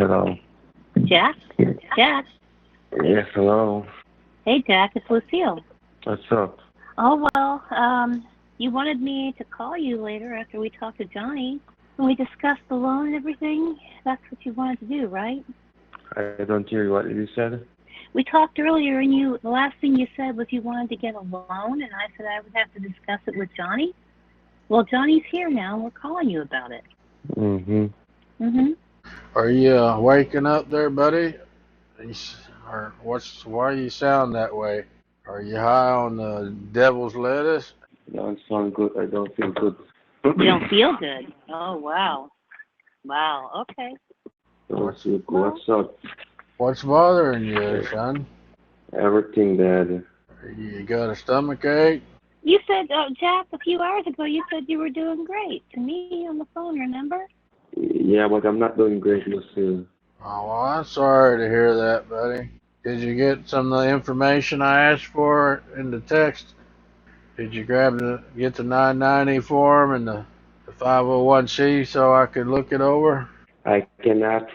Hello. Jack? Jack? Yes, hello. Hey, Jack, it's Lucille. What's up? Oh, well, you wanted me to call you later after we talked to Johnny. When we discussed the loan and everything, that's what you wanted to do, right? I don't hear what you said. We talked earlier, and the last thing you said was you wanted to get a loan, and I said I would have to discuss it with Johnny. Well, Johnny's here now, and we're calling you about it. Mm-hmm. Mm-hmm. Are you waking up there, buddy? Why you sound that way? Are you high on the devil's lettuce? Don't sound good. I don't feel good. You don't feel good. Oh, wow. Wow, okay. What's up? What's bothering you, son? Everything, Dad. You got a stomach ache? You said, Jack, a few hours ago, you said you were doing great to me on the phone, remember? Yeah, but I'm not doing great, Lucille. Oh, well, I'm sorry to hear that, buddy. Did you get some of the information I asked for in the text? Did you get the 990 form and the 501c so I could look it over? I will have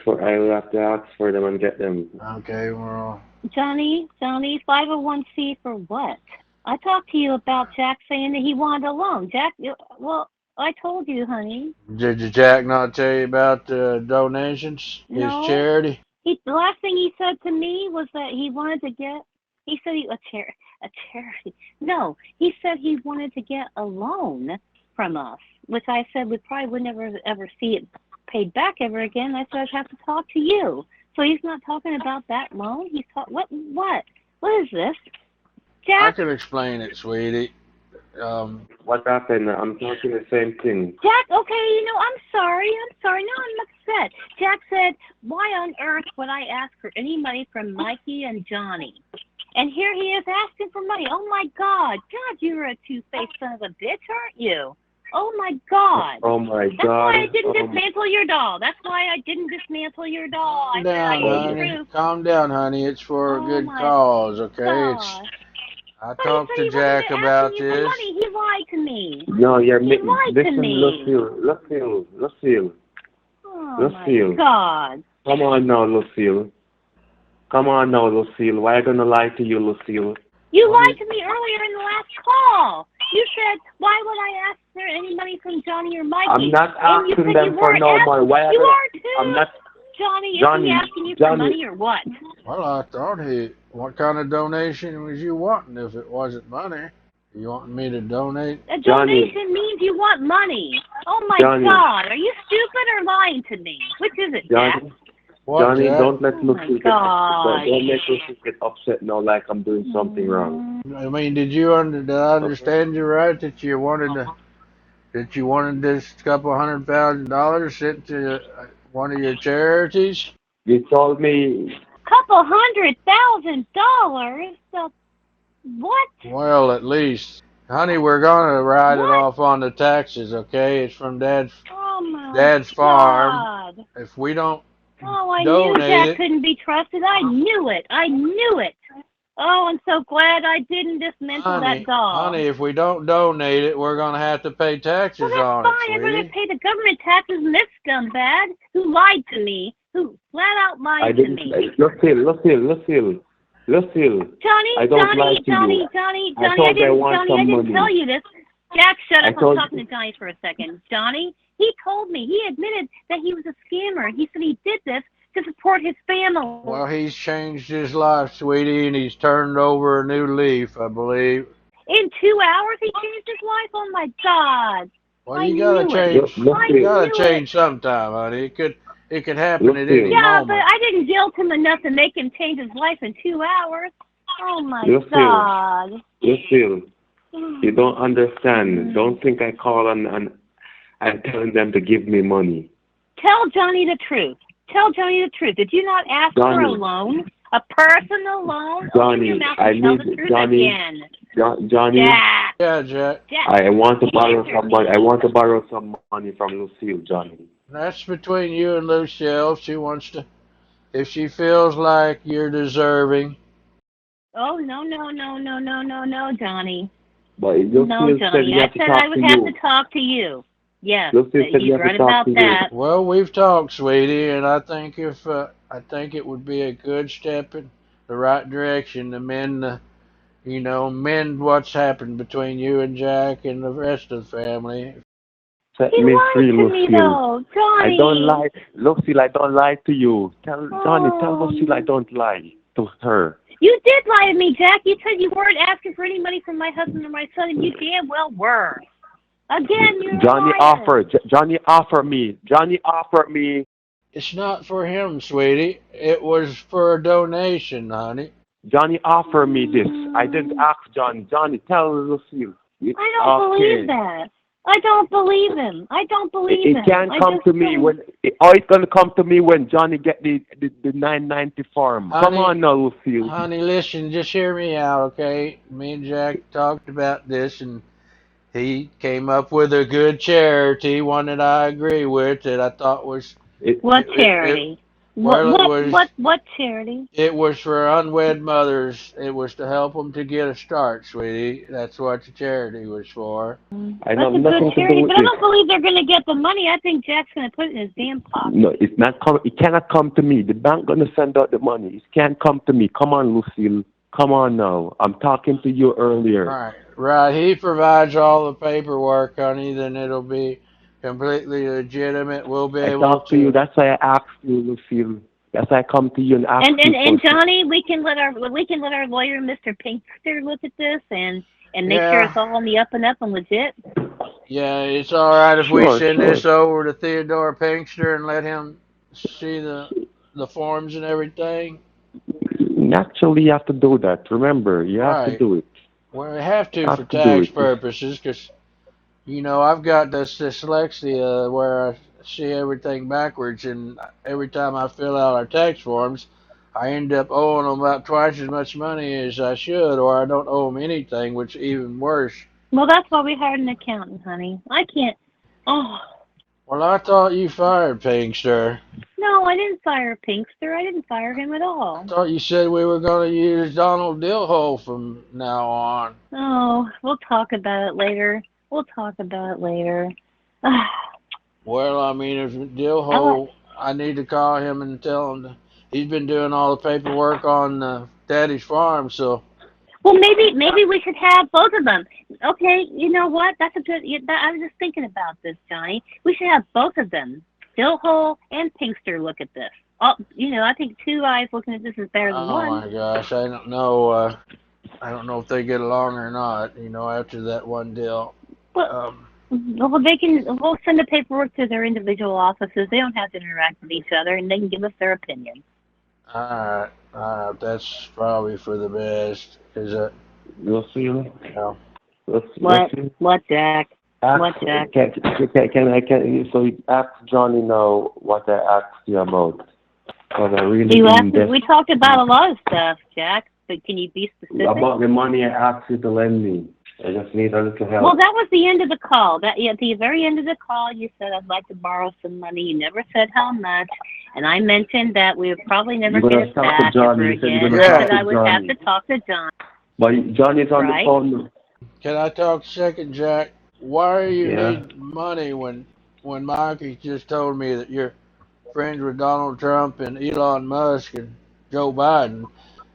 to ask for them and get them. Okay, well. Johnny, 501c for what? I talked to you about Jack saying that he wanted a loan. Jack, well, I told you, honey. Did Jack not tell you about the donations? His No. charity? The last thing he said to me was that he wanted to get, he said a charity. No, he said he wanted to get a loan from us, which I said we probably would never ever see it paid back ever again. I said I'd have to talk to you. So he's not talking about that loan. He's what is this? Jack? I can explain it, sweetie. What happened? I'm talking the same thing. Jack, okay, I'm sorry. No, I'm upset. Jack said, why on earth would I ask for any money from Mikey and Johnny? And here he is asking for money. Oh, my God. God, you're a two-faced son of a bitch, aren't you? Oh, my God. Oh, my God. That's why I didn't dismantle your doll. Calm down, honey. Calm down, honey. It's for a good cause, okay? I talked to Jack about this. Money. He lied to me. No, you're making. Listen, Lucille. Oh, my God. Come on now, Lucille. Why are you gonna lie to you, Lucille? You lied to me earlier in the last call. You said, why would I ask for any money from Johnny or Mikey? I'm not asking them for no money. You are too. I'm not. Johnny, is he asking you for money or what? Well, I thought what kind of donation was you wanting if it wasn't money? You wanting me to donate? A donation means you want money. Oh, my God. Are you stupid or lying to me? Which is it, Jack? Johnny, don't let Lucille get upset now like I'm doing something wrong. I mean, did I understand you right that you wanted this couple $100,000 sent to one of your charities? You told me. Couple $100,000? What? Well, at least, honey, we're gonna write it off on the taxes, okay? It's from Dad's farm. If we don't I knew Jack couldn't be trusted. I knew it. Oh, I'm so glad I didn't dismantle that doll. Honey, if we don't donate it, we're going to have to pay taxes on it, Well, that's fine. I'm going to pay the government taxes on this scumbag who lied to me, who flat out lied to me. Lucille. Johnny, I didn't tell you this. Jack, shut up. I'm talking to Johnny for a second. Johnny, he told me. He admitted that he was a scammer. He said he did this to support his family. Well, he's changed his life, sweetie, and he's turned over a new leaf, I believe. In 2 hours, he changed his life? Oh, my God. Well, you gotta change. You gotta change sometime, honey. It could happen at any moment. Yeah, but I didn't guilt him enough to make him change his life in 2 hours. Oh, my God. Lucille, you don't understand. Don't think I call and I'm telling them to give me money. Tell Johnny the truth. Did you not ask for a loan? A personal loan? Johnny, I need Johnny. Johnny. Jack. Yeah, Jack. I want to borrow some money. I want to borrow some money from Lucille, Johnny. That's between you and Lucille. If she feels like you're deserving. Oh, no, Johnny. But no, Johnny. I said I would have to talk to you. Yes, Lucille said you he's have to right talk about to you. that. Well, we've talked, sweetie, and I think it would be a good step in the right direction to mend what's happened between you and Jack and the rest of the family. Set He me lied free, to me Lucille. though, I don't Johnny. lie. Lucille, I don't lie to you. Tell Johnny, tell Oh, Lucille I don't lie to her. you did lie to me, Jack. You said you weren't asking for any money from my husband or my son, and you damn well were. Again, you're a Johnny liar. offered. Johnny offered me. Johnny offered me. It's not for him, sweetie. It was for a donation, honey. Johnny offered me this. I didn't Mm, ask Johnny. Johnny, tell Lucille. I don't believe Okay. that. I don't believe him. I don't believe It him. can't I come just to me don't. when. It's gonna come to me when Johnny get the 990 form. Come Honey, on now, Lucille. honey, listen, just hear me out, okay? Me and Jack talked about this, and he came up with a good charity, one that I agree with, that I thought was It, What it charity? What well, what what what charity? it was for unwed mothers. It was to help them to get a start, sweetie. That's what the charity was for. I know That's a good nothing to do charity, with but I this. don't believe they're going to get the money. I think Jack's going to put it in his damn No, pocket. it's not come. It cannot come to me. The bank gonna send out the money. It can't come to me. Come on, Lucille. Come on now. I'm talking to you earlier. Right, right. He provides all the paperwork, honey. Then it'll be completely legitimate. We'll be I able talk to you. to. That's why I asked you, Lucille. That's why I come to you and ask And you and and for. Johnny, we can let our lawyer, Mr. Pinkster, look at this and make sure Yeah, it's all on the up and up and legit. yeah. It's all right if we Sure, send sure. this over to Theodore Pinkster and let him see the forms and everything. Naturally, you have to do that. Remember, you have to Right. do it. Well, we have to You for have to do tax it. purposes, 'cause I've got this dyslexia where I see everything backwards, and every time I fill out our tax forms, I end up owing them about twice as much money as I should, or I don't owe them anything, which is even worse. Well, that's why we hired an accountant, honey. I can't. Oh Well, I thought you fired Pinkster. no, I didn't fire Pinkster. I didn't fire him at I all. thought you said we were going to use Donald Dillhole from now on. Oh, we'll talk about it later. We'll talk about it later. Well, I mean, if I like. Dillhole, I need to call him and tell him he's been doing all the paperwork on Daddy's farm, so. Well, maybe we should have both of them. Okay, you know what? That's a good. I was just thinking about this, Johnny. We should have both of them, Stillhole and Pinkster, look at this. Oh, I think two eyes looking at this is better than Oh one. my gosh, I don't know. I don't know if they get along or not. After that one deal. Well, Um, well, they can. We'll send the paperwork to their individual offices. They don't have to interact with each other, and they can give us their opinion. all right, that's probably for the best. Cause Lucille. know, What? Lucille. What, Jack? Ask, What, Jack? so you ask Johnny now what I asked you about. Because I really You in asked. depth We talked about a lot of stuff, Jack. But can you be specific? about the money I asked you to lend me. I just need a little help. Well, that was the end of the call. At the very end of the call, you said I'd like to borrow some money. You never said how much, and I mentioned that we would probably never You're get gonna it talk to back Johnny. ever You said again. you're And gonna I yeah. talk said to I would have Johnny. to talk to John. But Johnny's on the Right? phone. Can I talk a second, Jack? Why do you Yeah. need money when Mikey just told me that you're friends with Donald Trump and Elon Musk and Joe Biden?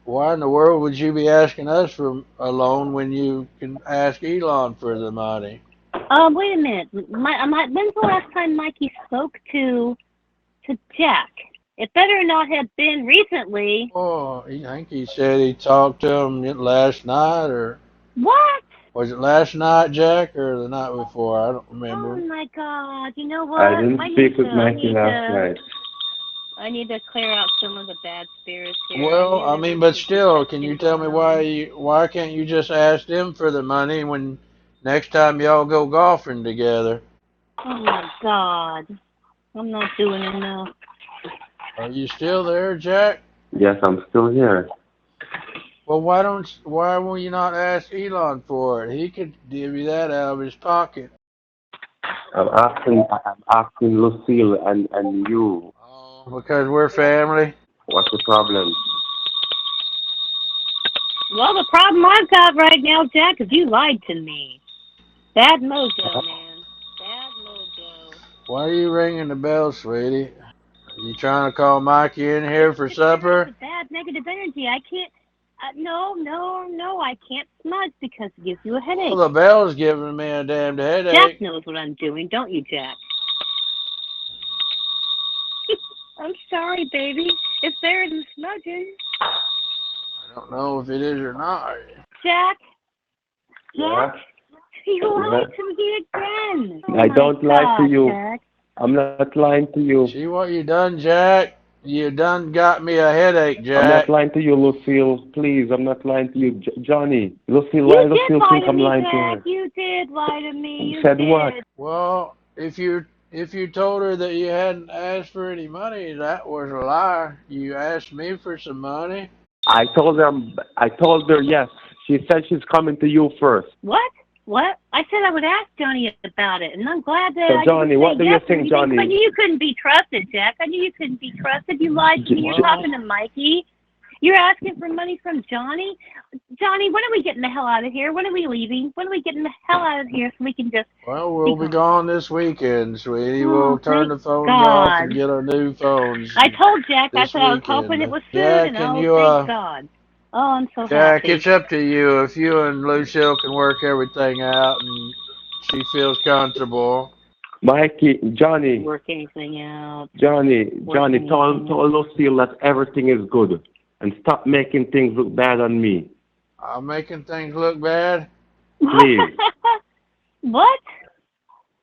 Why in the world would you be asking us for a loan when you can ask Elon for the money? Wait a minute. When's the last time Mikey spoke to Jack? It better not have been recently. Oh, I think he said he talked to him last night, or What? was it last night, Jack, or the night before? I don't Oh remember. my God! You know I what? didn't speak with Mikey last night. I need to clear out some of the bad spirits here. I Well, knew I there mean, was but some still, can you deception tell me going on. why can't you just ask them for the money when next time y'all go golfing together? Oh my God! I'm not doing enough. Are you still there, Jack? Yes, I'm still here. Well, why will you not ask Elon for it? He could give you that out of his pocket. I'm asking Lucille and you. Oh, because we're family. What's the problem? Well, the problem I've got right now, Jack, is you lied to me. Bad mojo, man. Bad mojo. Why are you ringing the bell, sweetie? Are you trying to call Mikey in here for Just get rid of supper? the bad negative energy. I can't. No, no, no. I can't smudge because it gives you a Well, headache. the bell's giving me a damned Jack headache. knows what I'm doing, don't you, Jack? I'm sorry, baby. It's better than smudging. I don't know if it is or not. Jack, Yeah? Jack, you Yeah. lied to me again. Oh I my don't lie to God, you. Jack. I'm not lying to you. See what you done, Jack? You done got me a headache, I'm not Jack. lying to you, Lucille. Please, I'm not lying to you. Johnny. Lucille, You why did Lucille lie think to I'm me, lying to Jack. her? You did lie to me. You Said what? did. Well, if you told her that you hadn't asked for any money, that was a lie. You asked me for some money. I told her yes. She said she's coming to you first. What? What? I said I would ask Johnny about it, and I'm glad that So I didn't Johnny, say what do you yes or think, anything because I Johnny? knew you couldn't be trusted, Jack. I knew you couldn't be trusted. You lied to me. You're Well, talking to Mikey. You're asking for money from Johnny. Johnny, when are we getting the hell out of here? When are we leaving? When are we getting the hell out of here so we can just well, be we'll be gone? gone this weekend, sweetie. Oh, We'll turn thank the phones off God. and get our new phones I told Jack, I this said I was hoping it weekend. was soon, Jack, and can oh, you thank God. Oh, I'm so Jack, happy. it's up to you. If you and Lucille can work everything out and she feels comfortable. Mikey, Johnny, Work anything out. Work Johnny, anything tell out. Lucille that everything is good. And stop making things look bad on me. I'm making things look bad. Please. What?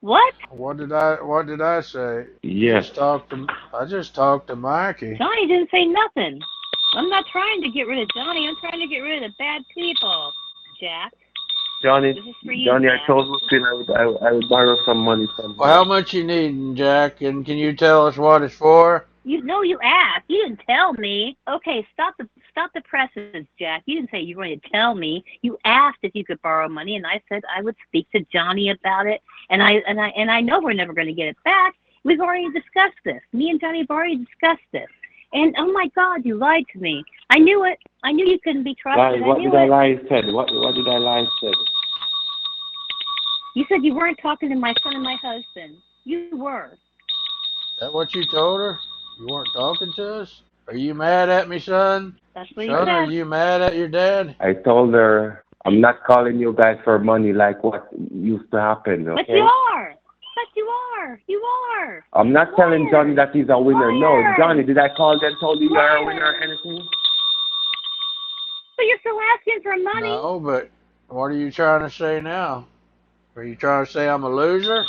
What? What did I say? Yes. I just talked to Mikey. Johnny didn't say nothing. I'm not trying to get rid of Johnny. I'm trying to get rid of the bad people. Jack, Johnny, this is for you, Johnny, I Jack. told Lucille I would borrow some money from Well, her. how much you needing, Jack? And can you tell us what it's for? You know you asked. You didn't tell me. Okay, stop the presses, Jack. You didn't say you were going to tell me. You asked if you could borrow money, and I said I would speak to Johnny about it. And I know we're never going to get it back. We've already discussed this. Me and Johnny have already discussed this. And oh my God, you lied to me. I knew it. I knew you couldn't be trusted. Guys, I what knew did I it. lie said? What did I lie said? You said you weren't talking to my son and my husband. You were. Is that what you told her? You weren't talking to us? Are you mad at me, son? That's what you Son, are said. you mad at your dad? I told her I'm not calling you guys for money like what used to happen, But you okay? are. But you are. You are. I'm not telling Johnny Liar. that he's a winner. No, Johnny, Liar. did I call them told you you're a winner or Liar. anything? But you're still asking for money. No, but what are you trying to say now? Are you trying to say I'm a loser?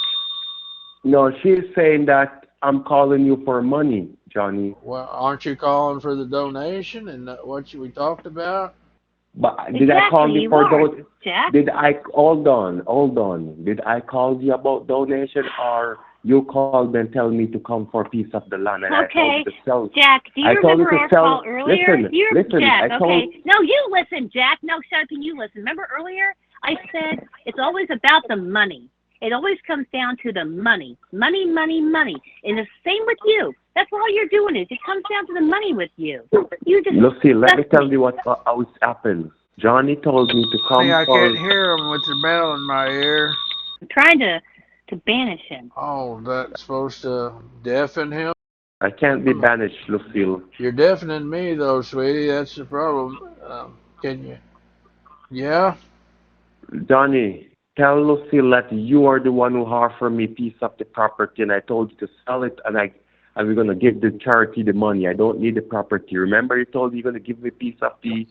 No, she's saying that I'm calling you for money, Johnny. Well, aren't you calling for the donation and we talked about? But did I call Exactly, you you for are, those? Jack. Did I hold on? Did I call you about donation or you called and tell me to come for a piece of the land and I told Okay, you to sell? Jack, do you I told you remember to our sell. call earlier? Listen. Jack, I okay. told. No, you listen, Jack. No, shut up and you listen. Remember earlier I said it's always about the money. It always comes down to the money. Money, money, money. And the same with you. That's all you're doing is it comes down to the money with you. You just Lucy, let me disgust tell me. you how it happens. Johnny told me to Honey, come I can't for. hear him with the bell in my ear. I'm trying to banish him. Oh, that's supposed to deafen him? I can't be banished, Lucille. You're deafening me, though, sweetie. That's the problem. Can you? Yeah? Johnny, tell Lucille that you are the one who offered me a piece of the property, and I told you to sell it, and we're gonna give the charity the money. I don't need the property. Remember, you told you're gonna give me a piece of the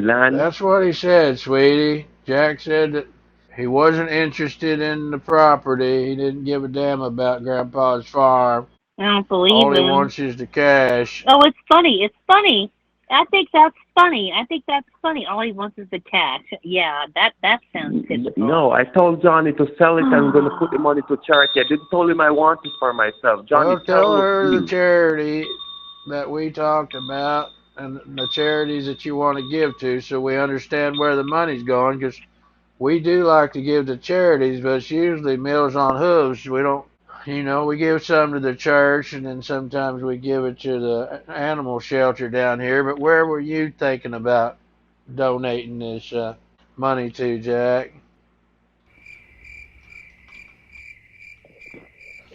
land. That's what he said, sweetie. Jack said that he wasn't interested in the property. He didn't give a damn about Grandpa's farm. I don't believe All he him. wants is the cash. Oh, it's funny. It's funny. I think that's funny. I think that's funny. All he wants is the cash. Yeah, that sounds typical. No, I told Johnny to sell it. I'm gonna put the money to charity. I didn't tell him I want it for myself. Johnny, Well, tell tell her the Lucille. charity that we talked about and the charities that you want to give to so we understand where the money's going because we do like to give to charities, but it's usually Meals on Hooves. We don't, we give some to the church and then sometimes we give it to the animal shelter down here. But where were you thinking about donating this money to, Jack?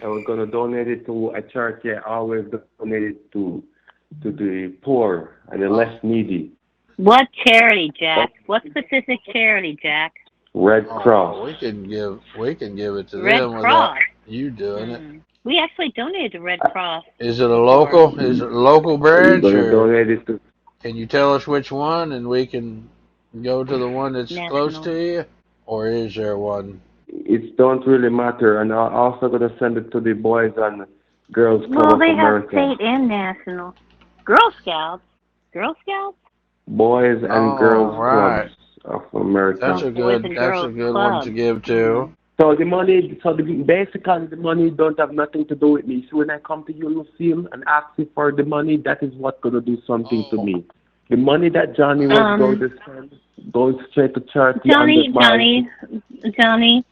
I was gonna donate it to a charity. I always donate it to the poor and the Oh, less needy. What charity, Jack? What specific charity, Jack? Red oh Cross. well, we can give it to Red them without Cross. you doing it. We actually donated to Red Cross Is it a before. local? Is it a local We're branch, gonna or donate it to can you tell us which one, and we can go to the one that's close National. to you, or is there one? it don't really matter, and I'm also gonna send it to the Boys and Girls Club Well, of they have America. state and national. Girl Scouts. Girl Scouts? Boys and Oh, Girls Clubs right. of That's Oh, America. a Boys good. and That's a Girls good one to Club. give to. Mm. Basically the money don't have nothing to do with me. So when I come to you, Lucille, and ask you for the money, that is what's gonna do something to Oh, me. The money that Johnny was going Um, to spend goes straight to charity under Johnny, my. Johnny, Johnny.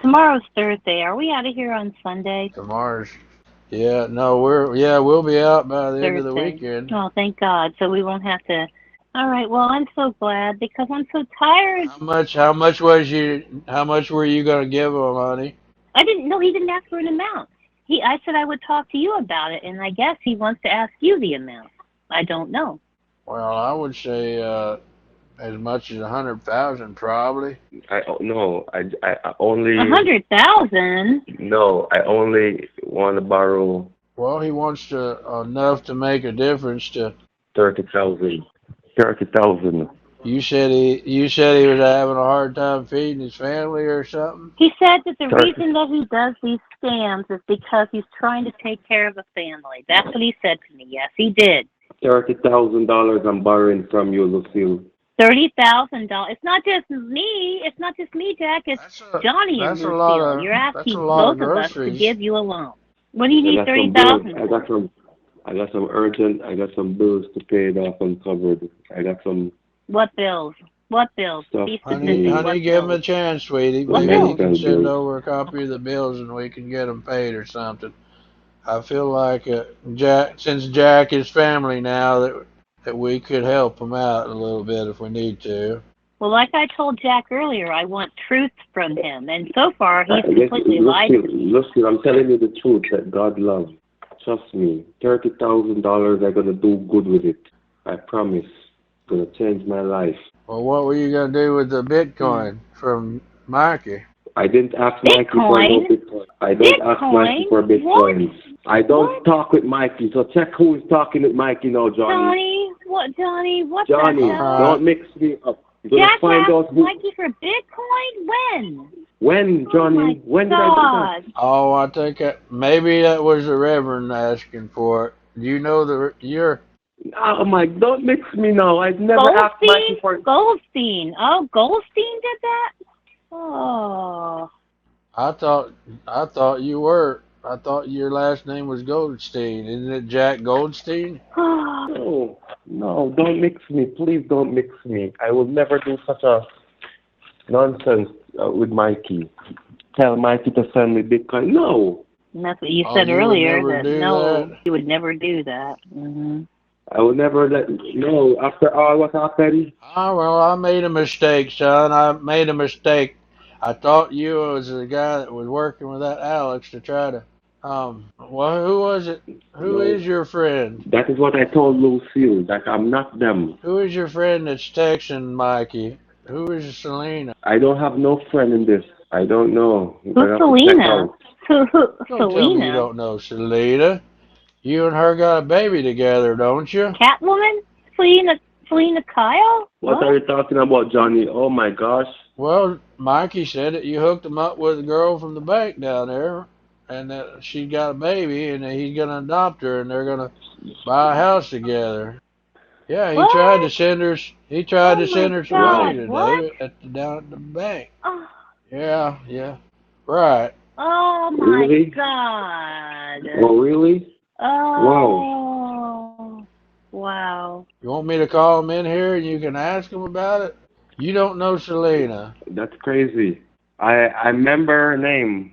Tomorrow's Thursday. Are we out of here on Sunday? tomorrow's. Yeah, no, we'll be out by the end of the Thursday. weekend. Oh, thank God. So we won't have to. All right. Well, I'm so glad because I'm so tired. How much were you gonna give him, honey? I didn't know he didn't ask for an amount. I said I would talk to you about it, and I guess he wants to ask you the amount. I don't know. Well, I would say as much as 100,000 probably. I A only 100,000. no, I only want to borrow Well, he wants to enough to make a difference to. 30,000. 30,000. You said he was having a hard time feeding his family or something. He said that the 30 reason that he does these scams is because he's trying to take care of a family. That's what he said to me. Yes, he did. $30,000 I'm borrowing from you, Lucille. $30,000. It's not just me. It's not just me, Jack. It's Johnny and That's a lot Lucille. of You're that's a asking lot of both of us to groceries. give you a loan. What do you I need got thirty some bills. thousand I for? got some. I got some urgent. I got some bills to pay it off uncovered. I got some What bills? What bills? stuff Be to Honey, specific. do. honey, What give him a bills? chance, sweetie. What Some Maybe he bills? can medical send bills. over a copy of the bills and we can get them paid or something. I feel like Jack, since Jack is family now, that we could help him out a little bit if we need to. Well, like I told Jack earlier, I want truth from him, and so far he's Listen, completely lied to me. listen, I'm telling you the truth that God loves. Trust me. $30,000. I'm gonna do good with it. I promise. It's gonna change my life. Well, what were you gonna do with the Hmm. Bitcoin from Mikey? I didn't ask Mikey for no Bitcoin? Bitcoin. I don't ask Mikey Bitcoin? for What? Bitcoins. I don't What? talk with Mikey. So check who is talking with Mikey now, Johnny. Johnny? What, Johnny? What the All Johnny, hell? right. don't mix me up. You're gonna Jack find asked out who. Mikey for Bitcoin? When? When, Oh my Johnny? When did I do that? God. Oh, I think maybe that was the Reverend asking for it. You know you're. Oh my! Don't mix me now. I've never asked Goldstein? Mikey for. Goldstein. Oh, Goldstein did that? Oh. I thought I thought you were. I thought your last name was Goldstein. Isn't it Jack Goldstein? No, no, don't mix me. Please don't mix me. I will never do such a nonsense with Mikey. Tell Mikey to send me Bitcoin. No, And that's what you Oh, said you would earlier, never that do that. no, you would never do that. I will never let. No, after all what happened. Ah, well, I made a mistake, son. I made a mistake. I thought you was the guy that was working with that Alex to try to. Well, who was it? Who No, is your friend? that is what I told Lucille. That I'm not them. Who is your friend that's texting Mikey? Who is Selena? I don't have no friend in this. I don't know. You're Who's gonna have to check Selena? out. Who, Don't tell me you Selena? don't know Selena. You and her got a baby together, don't you? Catwoman? Selena Kyle? What are What? you talking about, Johnny? Oh my gosh. Well, Mikey said that you hooked him up with a girl from the bank down there, and that she got a baby, and that he's gonna adopt her, and they're gonna buy a house together. Yeah, he tried to What? send her. He tried Oh to my send her some money God, Wow. what? today down at the bank. Oh, Yeah, yeah, right. oh my Really? God. Oh really? Wow. Oh, wow. You want me to call him in here and you can ask him about it? You don't know Selena. That's crazy. I remember her name.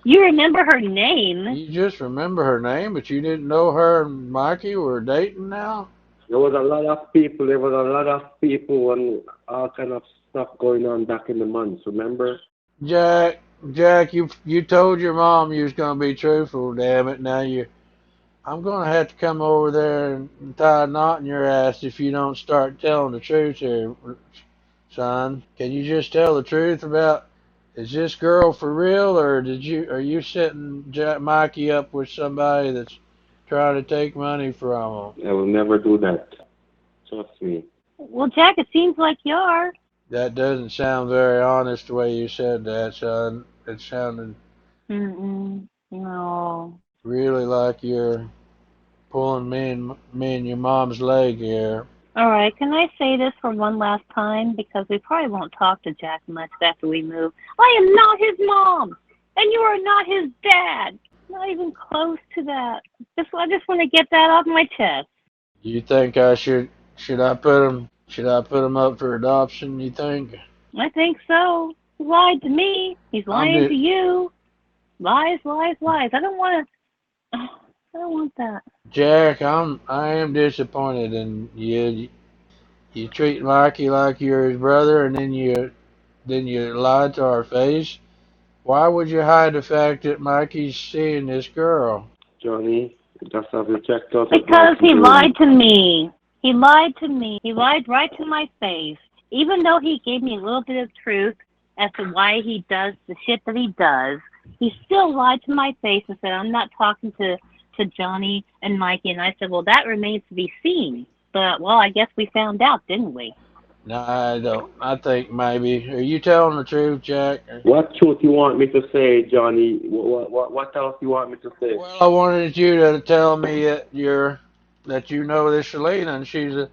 You remember her name? You just remember her name, but you didn't know her and Mikey were dating now? There was a lot of people. There was a lot of people and all kind of stuff going on back in the months. Remember? Jack, Jack, you told your mom you was gonna be truthful. Damn it! Now I'm gonna have to come over there and tie a knot in your ass if you don't start telling the truth here, son. Can you just tell the truth about? Is this girl for real, or are you setting Mikey up with somebody that's trying to take money from him? I will never do that. Trust me. Well, Jack, it seems like you are. That doesn't sound very honest the way you said that, son. It sounded Mm-mm. No. really like you're pulling me and your mom's leg here. All right, can I say this for one last time? Because we probably won't talk to Jack much after we move. I am not his mom, and you are not his dad. Not even close to that. I just want to get that off my chest. You think I should I put him up for adoption? You think? I think so. He lied to me. He's I'm lying to just you. Lies, lies, lies. I don't want to. I don't want that. Jack. I am disappointed in you. You treat Mikey like you're his brother, and then you lied to our face. Why would you hide the fact that Mikey's seeing this girl? Johnny, just have you checked out what Because Mikey he doing? lied to me. He lied to me. He lied right to my face. Even though he gave me a little bit of truth as to why he does the shit that he does, he still lied to my face and said, I'm not talking to Johnny and Mikey. And I said, well, that remains to be seen. But, well, I guess we found out, didn't we? No, I don't. I think maybe. Are you telling the truth, Jack? What truth you want me to say, Johnny? What else you want me to say? Well, I wanted you to tell me that you know this Selena and she's a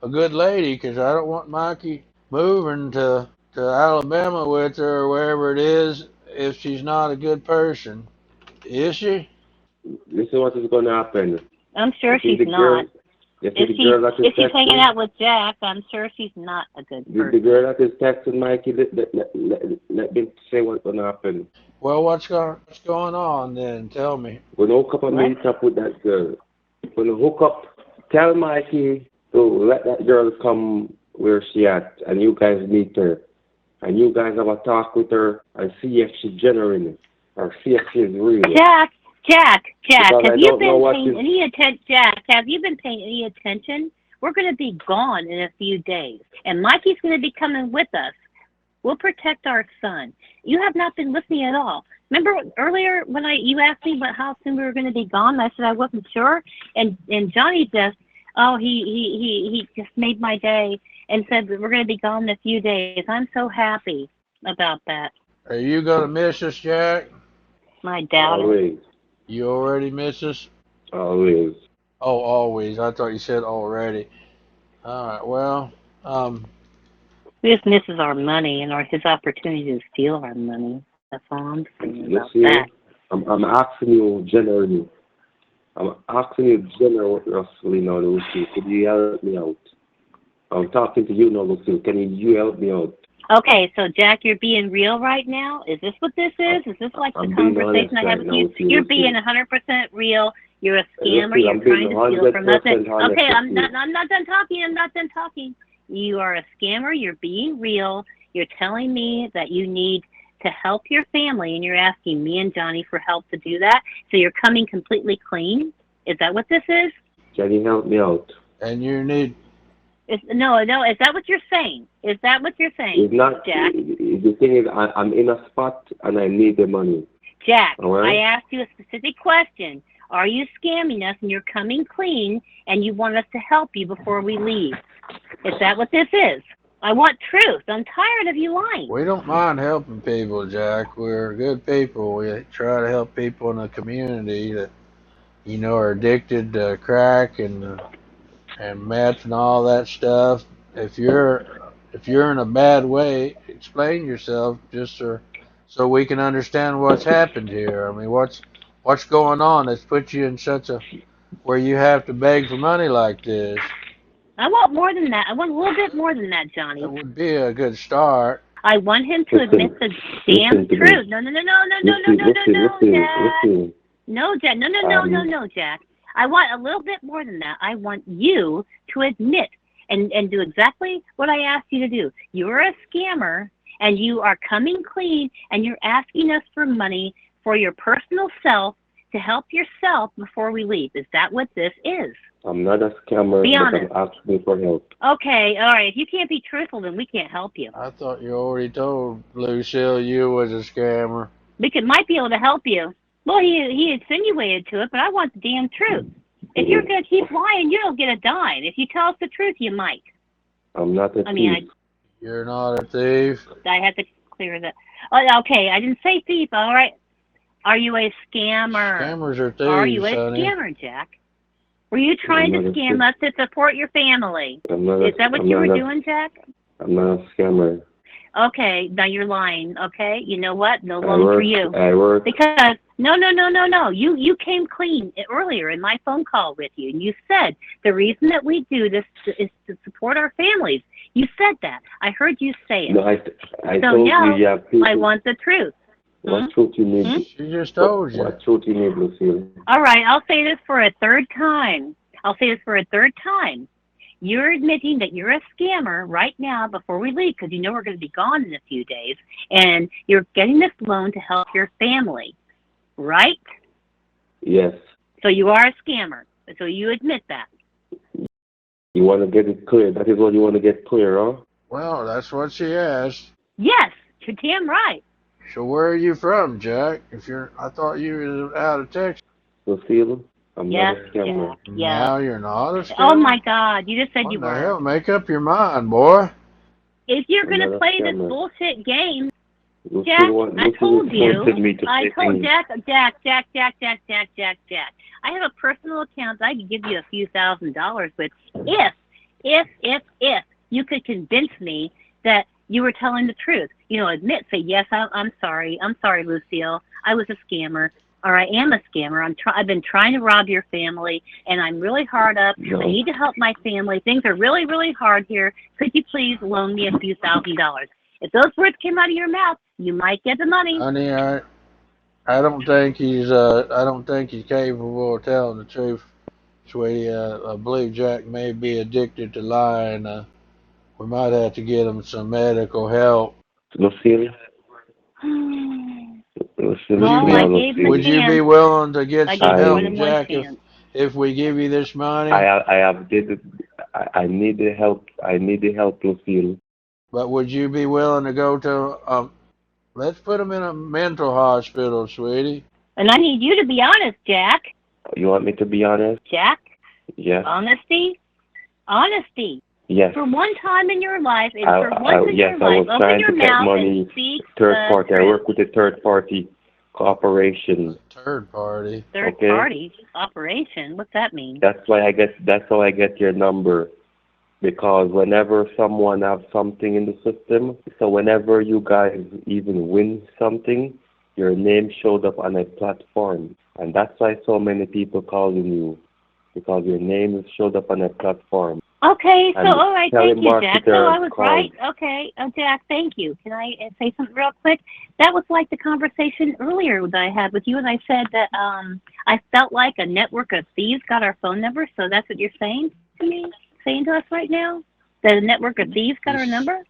good lady, 'cause I don't want Mikey moving to Alabama with her or wherever it is if she's not a good person. Is she? Listen, what is going to happen? I'm You sure see she's the not. girl? You see the girl that is If she's hanging texting? out with Jack, I'm sure she's not a good The person. girl that is texting Mikey, let me say what's going to happen. Well, what's going on then? Tell me. We're going to hook up a What? meet up with that girl. We're going to hook up. Tell Mikey to let that girl come where she at, and you guys meet her. And you guys have a talk with her and see if she's genuine or see if she's real. Jack, Because have I you don't know been what paying is. any attention? Jack, have you been paying any attention? We're going to be gone in a few days, and Mikey's going to be coming with us. We'll protect our son. You have not been listening at all. Remember earlier when you asked me about how soon we were going to be gone? I said I wasn't sure, and Johnny just he just made my day and said that we're going to be gone in a few days. I'm so happy about that. Are you gonna miss us, Jack? I doubt it. Always. You already miss us? Always. Oh, always. I thought you said already. All right. Well, um, He just misses our money and his opportunity to steal our money. That's all I'm saying You about that. see, I'm asking you generally. I'm asking you generously now, Lucy. Could you help me out? I'm talking to you now, Lucy. Can you help me out? Okay, so Jack, you're being real right now? Is this what this I, is? Is this like the I'm being honest conversation I have right with now you? with you, You're being Lucy. 100% real. You're a scammer. Lucy, You're I'm being trying to steal from us. 100% honest Okay, with I'm you. not. I'm not done talking. I'm not done talking. You are a scammer. You're being real. You're telling me that you need to help your family, and you're asking me and Johnny for help to do that. So you're coming completely clean. Is that what this is? Can you help me out? and you need. No. Is that what you're saying? Is that what you're saying, It's not, Jack? the thing is, I'm in a spot and I need the money. Jack, All I right? asked you a specific question. Are you scamming us and you're coming clean and you want us to help you before we leave? Is that what this is? I want truth. I'm tired of you lying. We don't mind helping people, Jack. We're good people. We try to help people in the community that are addicted to crack and meth and all that stuff. If you're in a bad way, explain yourself just so we can understand what's happened here. I mean, what's going on that's put you in such a where you have to beg for money like this? I want more than that. I want a little bit more than that, That Johnny. would be a good start. I want him to admit Listen, the damn listen to me. truth. No, Listen, Jack. listen. No, Jack. Um, No, Jack. I want a little bit more than that. I want you to admit and do exactly what I asked you to do. You're a scammer, and you are coming clean, and you're asking us for money for your personal self to help yourself before we leave. Is that what this is? I'm not a scammer, Be but honest. I'm asking for help. Okay, all right. If you can't be truthful, then we can't help you. I thought you already told Lucille you was a scammer. Might be able to help you. Well, he insinuated to it, but I want the damn truth. If you're going to keep lying, you don't get a dime. If you tell us the truth, you might. I'm not a I mean, thief. You're not a thief. I have to clear that. Oh, okay, I didn't say thief. All right. Are you a scammer? Scammers are Are you thieves, a honey. scammer, Jack? Were you I'm trying to not a scam thief. us to support your family? I'm not Is that what I'm you were not doing, Jack? I'm not a scammer. Okay, now you're lying. Okay, you know what? No loan for you. I work. Because no. You came clean earlier in my phone call with you, and you said the reason that we do this is to support our families. You said that. I heard you say it. No, I So told now you have people. I want the truth. What truth you need? Hmm? She just told you. What truth you need, Lucille? All right, I'll say this for a third time. You're admitting that you're a scammer right now before we leave because you know we're going to be gone in a few days, and you're getting this loan to help your family, right? Yes. So you are a scammer. So you admit that. You want to get it clear. That is what you want to get clear, huh? Well, that's what she asked. Yes, you're damn right. So where are you from, Jack? I thought you were out of Texas. Lucille, I'm Yes, not a scammer. Jack. Yes. Now you're not a Oh scammer? my God, you just said What you in the were. hell? Make up your mind, boy. If you're I'm going to not a play this scammer. bullshit game, Jack, Lucille, I told you. forced me to I say told things. Jack. I have a personal account that I could give you a few $1,000s with if you could convince me that you were telling the truth. Admit, say, yes, I'm sorry. I'm sorry, Lucille. I was a scammer. Or I am a scammer. I've been trying to rob your family, and I'm really hard up. No. I need to help my family. Things are really, really hard here. Could you please loan me a few $1,000s? If those words came out of your mouth, you might get the money. Honey, I don't think he's capable of telling the truth, sweetie. I believe Jack may be addicted to lying. We might have to get him some medical help. Lucille, listen to Well, me I now, gave him a Would Lucille. you be chance. willing to get I some gave more help, than one Jack, chance. if we give you this money? I have did it. I need the help. I need the help, Lucille. But would you be willing to go to let's put him in a mental hospital, sweetie. And I need you to be honest, Jack. You want me to be honest? Jack, Yes. honesty. Yes. For one time in your life, and for once in Yes, your I life, was open trying your to get mouth and money. speak Third the party. I truth. work with a third party corporation. Third party. Third Okay. party operation. What's that mean? That's how I get your number. Because whenever someone have something in the system, so whenever you guys even win something, your name showed up on a platform. And that's why so many people calling you. Because your name is showed up on a platform. Okay, so And all right, thank you, Jack. So I was called. right. Okay, Jack, thank you. Can I say something real quick? That was like the conversation earlier that I had with you, and I said that I felt like a network of thieves got our phone number. So that's what you're saying to me, saying to us right now, that a network of thieves got our number.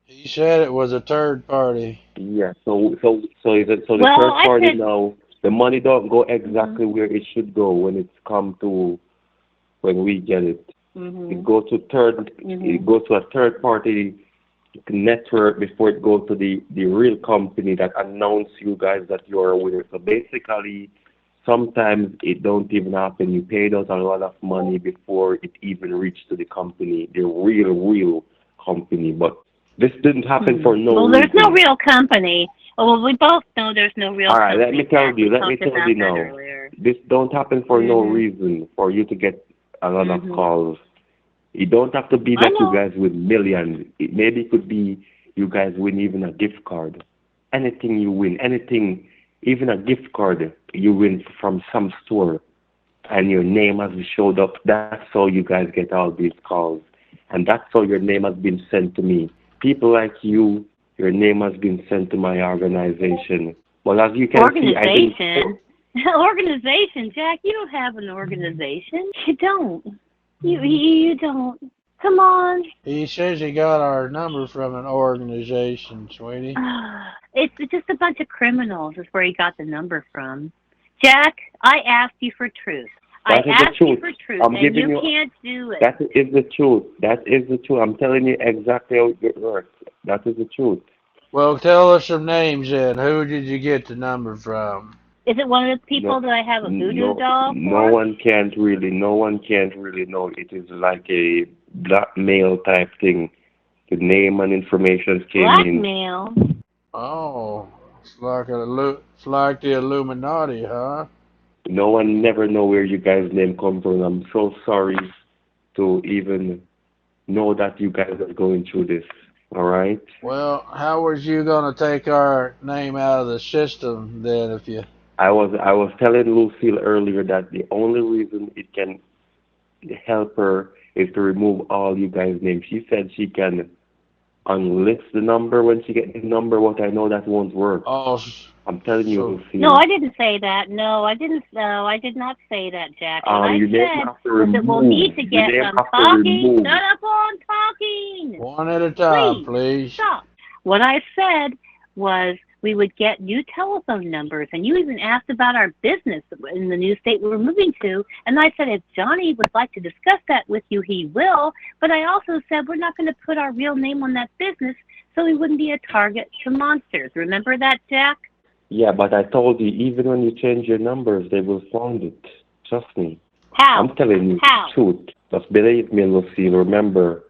He said it was a third party. Yeah. So the Well, third I party said, now, the money don't go exactly where it should go when we get it. It goes to a third party network before it goes to the real company that announce you guys that you are a winner. So basically, sometimes it don't even happen. You paid out a lot of money before it even reached to the company, the real company. But this didn't happen for no reason. Well, there's no real company. Oh, well, we both know there's no real company. All right, company. let me tell you now. Earlier. This don't happen for no reason for you to get a lot of calls. It don't have to be that you guys win millions. Maybe it could be you guys win even a gift card. Anything you win, even a gift card you win from some store, and your name has showed up. That's how you guys get all these calls, and that's how your name has been sent to me. People like you, your name has been sent to my organization. Well, as you can see, I didn't. Organization, Jack. You don't have an organization. You don't. You don't. Come on. He says he got our number from an organization, sweetie. It's just a bunch of criminals is where he got the number from. Jack, I asked you for truth. I That is the asked you truth. for truth, I'm and giving you you. can't do it. That is the truth. That is the truth. I'm telling you exactly how it works. That is the truth. Well, tell us some names then. Who did you get the number from? Is it one of the people No, that I have a voodoo no, doll no for? one can't really. No one can't really know. It is like a blackmail type thing. The name and information came in. Blackmail. Oh, it's like the Illuminati, huh? No one never know where you guys' name come from. I'm so sorry to even know that you guys are going through this. All right. Well, how was you gonna take our name out of the system then if you I was telling Lucille earlier that the only reason it can help her is to remove all you guys' names. She said she can unlist the number when she get the number, but I know that won't work. oh I'm telling you, so No, Lucille. I didn't say that. No, I didn't. No, I did not say that, Jack. What I Your name said have to was that we'll need remove. to Your get. name I'm have to talking. remove. Shut up on talking. one at a time, Please please. stop. What I said was we would get new telephone numbers, and you even asked about our business in the new state we were moving to. And I said if Johnny would like to discuss that with you, he will. But I also said we're not going to put our real name on that business, so we wouldn't be a target to monsters. Remember that, Jack? Yeah, but I told you, even when you change your numbers, they will find it. Trust me. How? I'm telling you the How? truth. Just believe me, Lucille. Remember,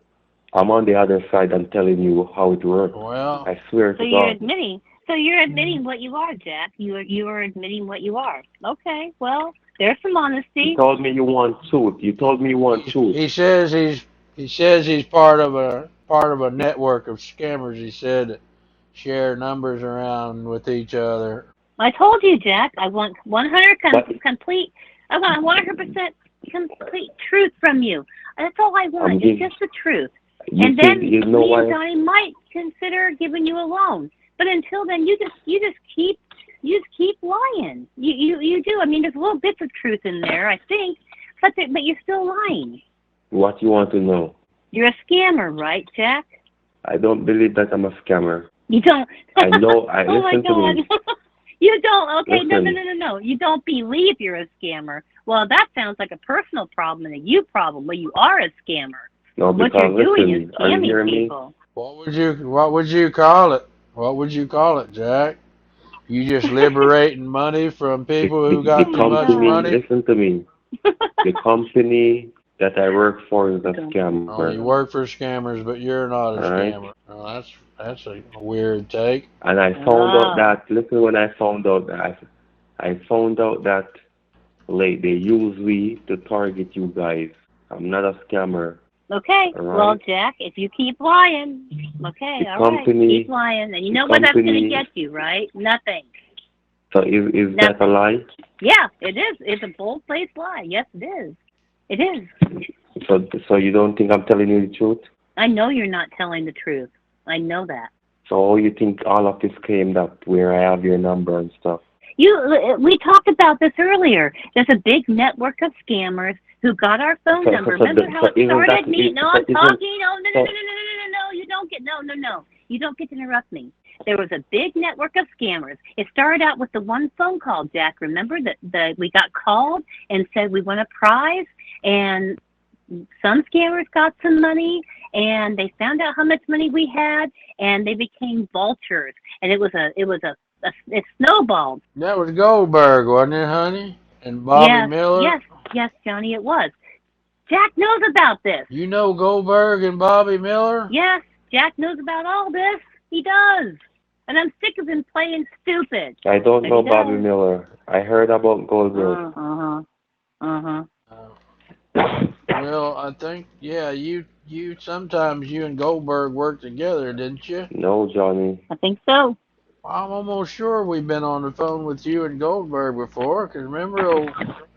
I'm on the other side and telling you how it works. Well, I swear So to you're God. admitting. So you're admitting what you are, Jack. You are admitting what you are. Okay. Well, there's some You honesty. told me you want truth. You told me you want truth. he says he's part of a network of scammers. He said that share numbers around with each other. I told you, Jack. I want 100 But complete. I want 100% complete truth from you. That's all I I'm want. It's give just the truth. you And think then you know me and why Johnny might consider giving you a loan. But until then, you just keep lying. You do. I mean, there's little bits of truth in there, I think, but you're still lying. what you want to know. You're a scammer, right, Jack? I don't believe that I'm a scammer. You don't. I know I Oh my listen to God. me. You don't. Okay, no, no, Listen. no, no, no. You don't believe you're a scammer. Well, that sounds like a personal problem and a you problem. Well, you are a scammer. No, What you're because doing is listen, are you scamming hearing me? people. What would you call it? What would you call it, Jack? You just liberating money from The, people the, who the Oh got too my much company, God. money? listen to me. The company that I work for is a Oh, scammer. you work for scammers, but you're not a All right. scammer. Oh, that's a weird take. And I found out Oh. that, listen, when I found out that, I found out that, like, they use me to target you guys. I'm not a scammer. Okay. All Well, right. Jack, if you keep lying, okay, The all right, keep company, lying, and you the know what that's gonna company. get you, right? Nothing. So is that a Nothing. lie? Yeah, it is. It's a bold-faced lie. Yes, it is. It is. So you don't think I'm telling you the truth? I know you're not telling the truth. I know that. So you think all of this came up where I have your number and stuff? We talked about this earlier. There's a big network of scammers who got our phone number. Remember how So it isn't that started? Me? No, so I'm isn't talking. Oh, no, no, so no, no, no, no, no, no. You don't get. No, no, no. You don't get to interrupt me. There was a big network of scammers. It started out with the one phone call, Jack. Remember that we got called and said we want a prize, and some scammers got some money, and they found out how much money we had, and they became vultures. And it snowballed. That was Goldberg, wasn't it, honey? And Bobby Yes, Miller. yes, yes, Johnny, it was. Jack knows about this. You know Goldberg and Bobby Miller? Yes, Jack knows about all this. He does. And I'm sick of him playing stupid. I don't But he know Bobby does. Miller. I heard about Goldberg. Uh-huh. Uh-huh. Uh, well, I think yeah, you sometimes you and Goldberg worked together, didn't you? No, Johnny. I think so. I'm almost sure we've been on the phone with you and Goldberg before. Cause remember old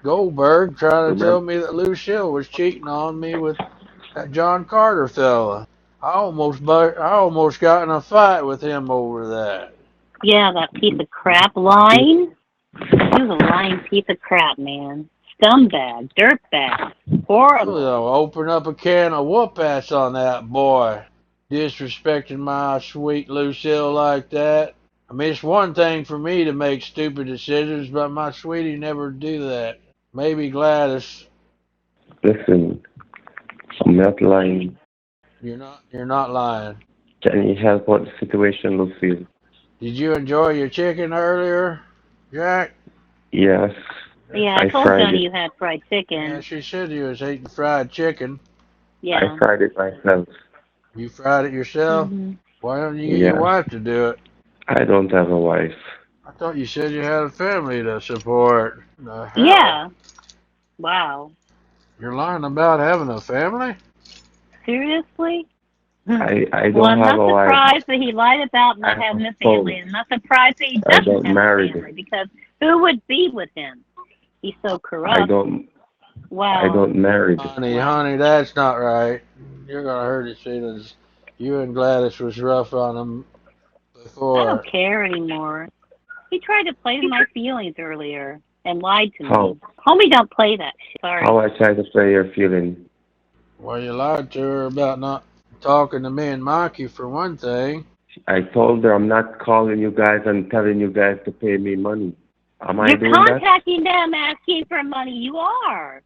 Goldberg trying to tell Remember? me that Lucille was cheating on me with that John Carter fella. I almost got in a fight with him over that. Yeah, that piece of crap lying. He was a lying piece of crap, man. Scumbag, dirtbag, horrible. They'll open up a can of whoop-ass on that boy. Disrespecting my sweet Lucille like that. I mean, it's one thing for me to make stupid decisions, but my sweetie never do that. Maybe Gladys. Listen, I'm not lying. You're not lying. Can you help out the situation, Lucille? Did you enjoy your chicken earlier, Jack? Yes, Yeah, I I told fried Johnny it. you had fried Yeah, chicken. she said you was eating fried chicken. I Yeah. fried it myself. You fried it yourself? Mhm. Why don't you get your Yeah, wife to do it? I don't have a wife. I thought you said you had a family to support. The hell? Yeah. Wow. You're lying about having a family? Seriously? I Well, don't I'm have not a wife. surprised that he lied about I not have having a a family. soul. And I'm not surprised that he I doesn't don't have a married. family because who would be with him? He's so I corrupt. don't. I Wow. don't married. Honey, Wow. honey, that's not right. You're gonna hurt his feelings. You and Gladys was rough on him I don't before. care anymore. He tried to play with my feelings earlier and lied to How? me. Homie, don't play that shit. How Sorry. I try to play your feeling. Well, you lied to her about not talking to me and Mikey for one thing. I told her I'm not calling you guys and telling you guys to pay me money. Am I You're doing that? contacting them asking for money. You are.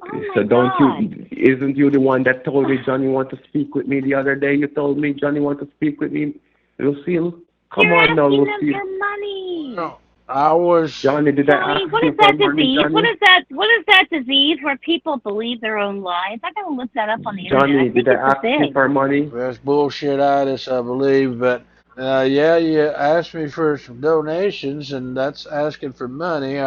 Oh So my don't you? God. Isn't you the one that told me Johnny want to speak with me the other day? You told me Johnny want to speak with me, Lucille. Come You're on now, asking them Lucille. for money. Well, I was. Johnny, did I Johnny, ask what you is for that money, disease? What Johnny? is that? What is that disease where people believe their own lies? I gotta look that up on the internet. I Johnny, think did I it's a ask you thing. for money? That's bullshititis, I believe. But yeah, you asked me for some donations, and that's asking for money.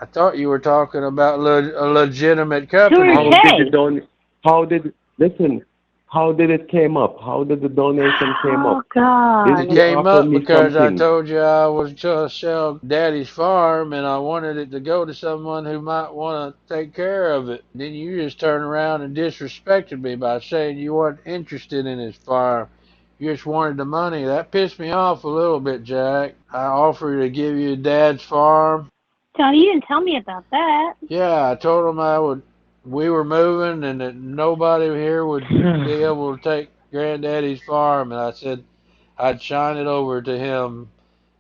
I thought you were talking about a legitimate company. How did the Touche. don? How did listen? How did it came up? How did the donation came Oh up? Didn't It God. you came offer up me because I something? told you I was trying to sell Daddy's farm, and I wanted it to go to someone who might want to take care of it. Then you just turned around and disrespected me by saying you weren't interested in his farm. You just wanted the money. That pissed me off a little bit, Jack. I offered to give you Dad's farm. Johnny, you didn't tell me about that. Yeah, I told him I would. We were moving, and that nobody here would be able to take Granddaddy's farm, and I said I'd shine it over to him.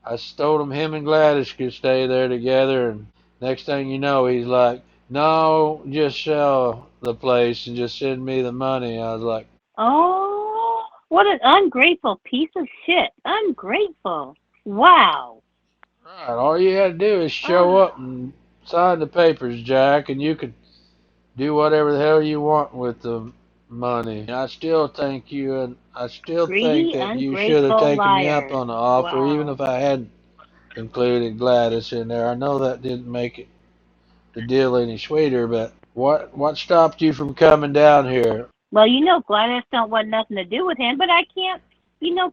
I told him and Gladys could stay there together, and next thing you know, he's like, "No, just sell the place and just send me the money." I was like, Oh, what an ungrateful piece of shit. Ungrateful. Wow. "Right, all you had to do is show Oh, up and sign the papers, Jack, and you could do whatever the hell you want with the money." I still think greedy, that you should have ungrateful taken me up liars. on the offer, even Wow. if I hadn't included Gladys in there. I know that didn't make it the deal any sweeter, but what stopped you from coming down here? Well, Gladys don't want nothing to do with him, but I can't.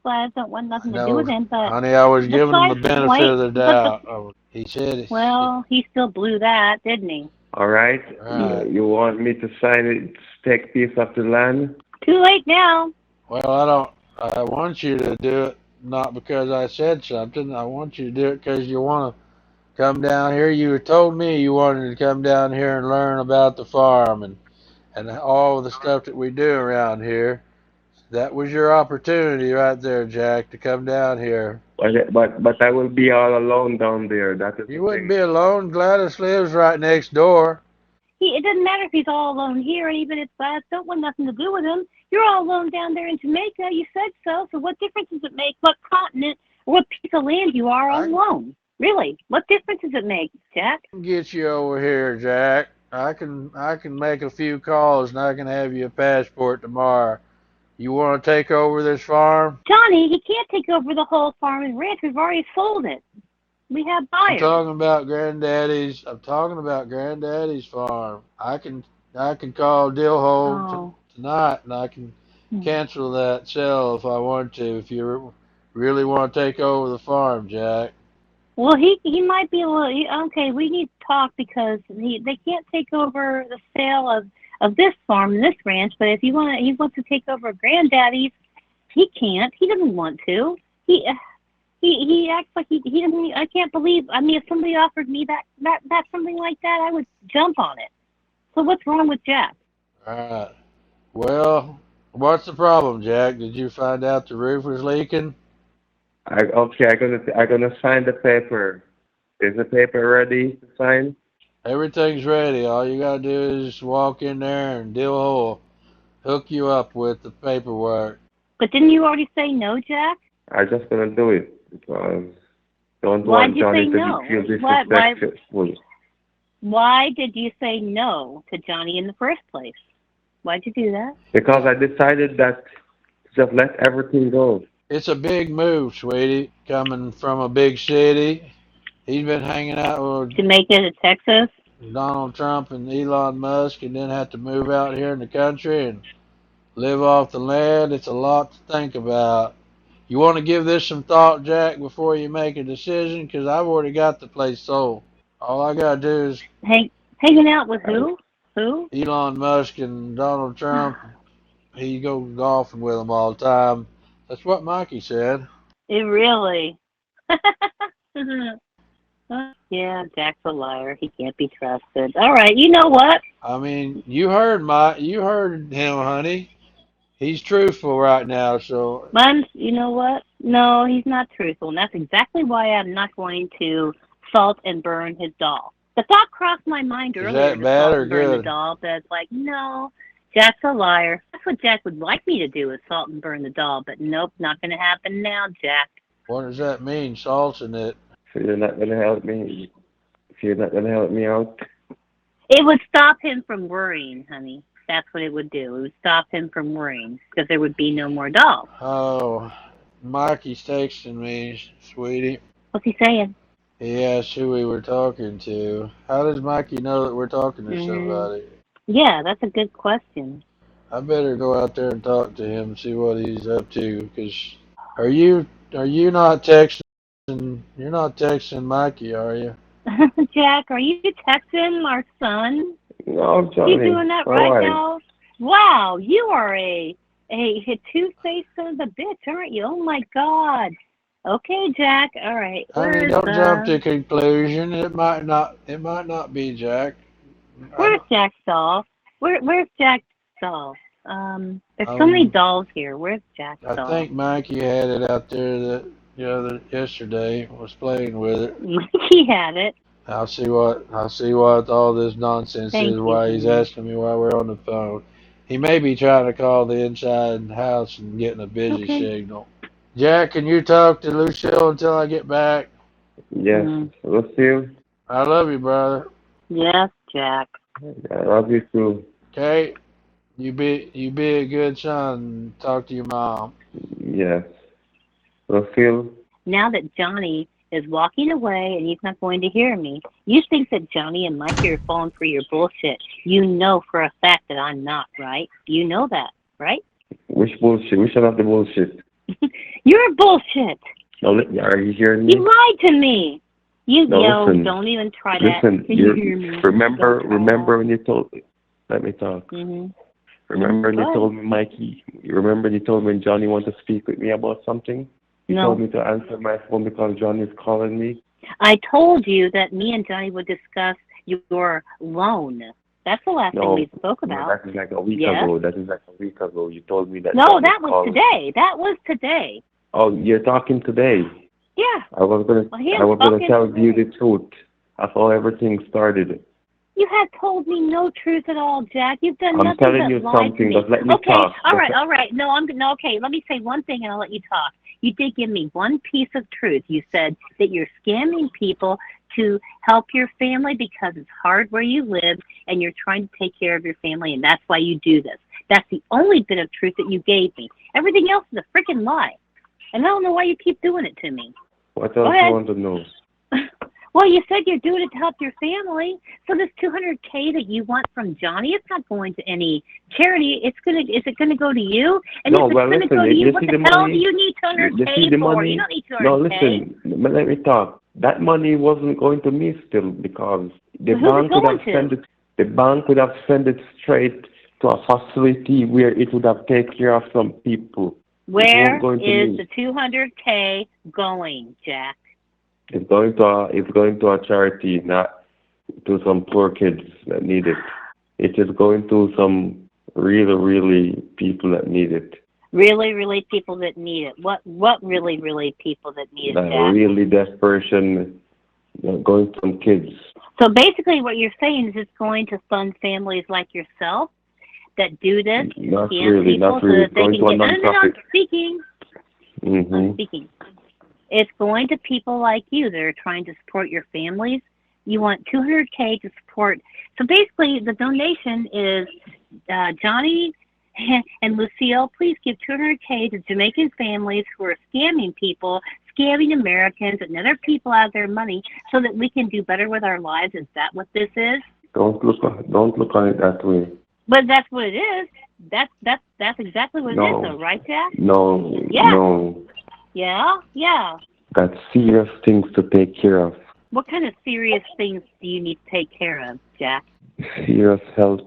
Gladys don't want I nothing to do with know, him, but honey, I was giving him the besides the benefit point, of the but doubt. He said, well, he still blew that, didn't he? All right. right. You want me to sign it? Take piece of the land? Too late now. Well, I don't. I want you to do it not because I said something. I want you to do it because you want to come down here. You told me you wanted to come down here and learn about the farm and all the stuff that we do around here. That was your opportunity right there, Jack, to come down here. But I will be all alone down there. That is the You wouldn't thing. be alone. Gladys lives right next door. It doesn't matter if he's all alone here, and even if Gladys don't want nothing to do with him. You're all alone down there in Jamaica. You said so. So what difference does it make what continent or what piece of land you are I alone? Really? What difference does it make, Jack? can get you over here, Jack. I can make a few calls and I can have you a passport tomorrow. You want to take over this farm? Johnny, he can't take over the whole farm and ranch. We've already sold it. We have I'm buyers. talking about Granddaddy's. I'm talking about Granddaddy's farm. I can call Dillhole Oh. tonight and I can cancel that sale if I want to. If you really want to take over the farm, Jack. Well, he might be a little. Okay, we need to talk because they can't take over the sale of this farm and this ranch. But if he wants to take over Granddaddy's. He can't. He doesn't want to. He acts like he doesn't. I can't believe. I mean, if somebody offered me that something like that, I would jump on it. So what's wrong with Jack? All right. Well, what's the problem, Jack? Did you find out the roof was leaking? Okay, I'm gonna sign the paper. Is the paper ready to sign? Everything's ready. All you gotta do is walk in there and Dill will hook you up with the paperwork. But didn't you already say no, Jack? I'm just gonna do it because don't Why'd want you Johnny say to no? feel Why disrespectful. why did you say no to Johnny in the first place? Why'd you do that? Because I decided that just let everything go. It's a big move, sweetie, coming from a big city. He's been hanging out with To make it a Texas? Donald Trump and Elon Musk and then have to move out here in the country and live off the land. It's a lot to think about. You want to give this some thought, Jack, before you make a decision? Because I've already got the place sold. All I got to do is Hanging out with I, who? Who? Elon Musk and Donald Trump. He goes golfing with them all the time. That's what Mikey said. It really. Yeah, Jack's a liar. He can't be trusted. All right, you know what? I mean, you heard him, honey. He's truthful right now. So You know what? No, he's not truthful. And that's exactly why I'm not going to salt and burn his doll. The thought crossed my mind is earlier that to bad salt or and burn the good? doll, but it's like, no, Jack's a liar. That's what Jack would like me to do is salt and burn the doll, but nope, not going to happen now, Jack. What does that mean? Salts in it. so you're not gonna help me. If you're not gonna help me out, It would stop him from worrying, honey. That's what it would do. It would stop him from worrying because there would be no more dolls. Oh, Mikey's texting me, sweetie. What's he saying? He asked who we were talking to. How does Mikey know that we're talking to Hmm. somebody? Yeah, that's a good question. I better go out there and talk to him, see what he's up to. Cause are you not texting? You're not texting Mikey, are you? Jack, are you texting our son? no, You Johnny. doing that All right right. now? Wow, you are a two-faced son of a bitch, aren't you? Oh my God. Okay, Jack. All right. Honey, don't jump to conclusion. It might not be Jack. I Where's don't. Jack's doll? Where's Jack's doll? There's so many Um, dolls here. Where's Jack's I doll? think Mikey had it out there yesterday. Was playing with it. He had it. I'll see what all this nonsense Thank is. you, Why he's honey. asking me why we're on the phone. He may be trying to call the inside house and getting a busy Okay. signal. Jack, can you talk to Lucille until I get back? Yes, Mm. Lucille. I love you, brother. Yes, Jack. I love you too. Okay, you be a good son. And talk to your mom. Yes, Lucille. Now that Johnny is walking away and he's not going to hear me, you think that Johnny and Mikey are falling for your bullshit. You know for a fact that I'm not, right? You know that, right? Which bullshit? Which one of the bullshit? You're bullshit. No, are you hearing You me? lied to me. No, listen. Don't even try that. Listen. Can you hear me? Don't try that. Remember when you told me. Let me talk. Mhm. Remember when Go you ahead. told me, Mikey? You remember when you told me when Johnny wanted to speak with me about something? You told No. me to answer my phone because Johnny's calling me. I told you that me and Johnny would discuss your loan. That's the last thing No, we spoke no, about. that is like a week Yes? ago. That is like a week ago. You told me that No, Johnny's that was calling. today. That was today. Oh, you're talking today. Yeah. I was gonna, Well, he I is was gonna talking tell you today. the truth. That's how everything started. You have told me no truth at all, Jack. You've done I'm nothing telling but you lie to something. me. Just let me Okay, talk. all right, all right. No, I'm no. Okay, let me say one thing and I'll let you talk. You did give me one piece of truth. You said that you're scamming people to help your family because it's hard where you live and you're trying to take care of your family and that's why you do this. That's the only bit of truth that you gave me. Everything else is a freaking lie. And I don't know why you keep doing it to me. What Go else you ahead. want to know? Well, you said you're doing it to help your family. So this 200K that you want from Johnny, it's not going to any charity. Is it gonna go to you? And if No, it's well, gonna listen. go to You you, what see the the hell do money? you need You see 200K the for? You money? don't need No, 200K. listen. Let me talk. That money wasn't going to me still because the So who's it bank would going have to? sent it. The bank would have sent it straight to a facility where it would have taken care of some people. It won't Where going to is me. the 200K going, Jack? It's going to a charity, not to some poor kids that need it. It is going to some really, really people that need it. Really, really people that need it. What really, really people that need it, That Jack? really desperation going to some kids. So basically what you're saying is it's going to fund families like yourself that do this, Not scam really, people not so really. that It's they going can to a get, no, I'm non-profit. speaking. I'm Mm-hmm. speaking. It's going to people like you that are trying to support your families. You want 200K to support. So basically, the donation is Johnny and Lucille, please give 200K to Jamaican families who are scamming people, scamming Americans and other people out of their money so that we can do better with our lives. Is that what this is? Don't look on it that way. But that's what it is. That's exactly what it is, though, No, right, Jack? no, Yeah, no. yeah. That's serious things to take care of. What kind of serious things do you need to take care of, Jack? Serious health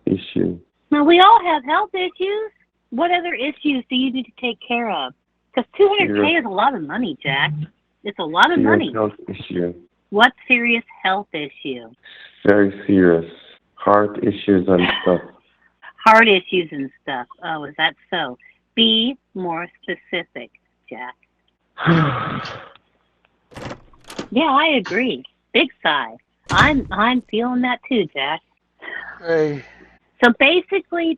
issue. Now, we all have health issues. What other issues do you need to take care of? Because 200K is a lot of money, Jack. It's a lot of Serious money. health issue. What serious health issue? Very serious. Heart issues and stuff. Heart issues and stuff. Oh, is that so? Be more specific, Jack. Yeah, I agree. Big sigh. I'm feeling that too, Jack. Hey, So basically,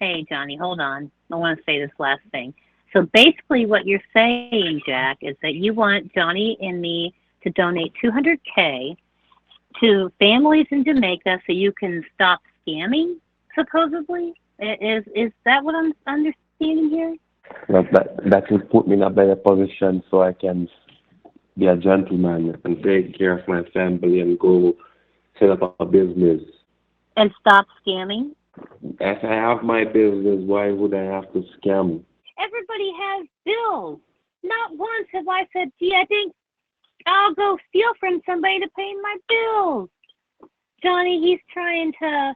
hey Johnny, hold on. I want to say this last thing. So basically, what you're saying, Jack, is that you want Johnny and me to donate 200K to families in Jamaica so you can stop scamming. Supposedly, is that what I'm understanding here? That will put me in a better position so I can be a gentleman and take care of my family and go set up a business. And stop scamming. If I have my business, why would I have to scam? Everybody has bills. Not once have I said, gee, I think I'll go steal from somebody to pay my bills. Johnny, he said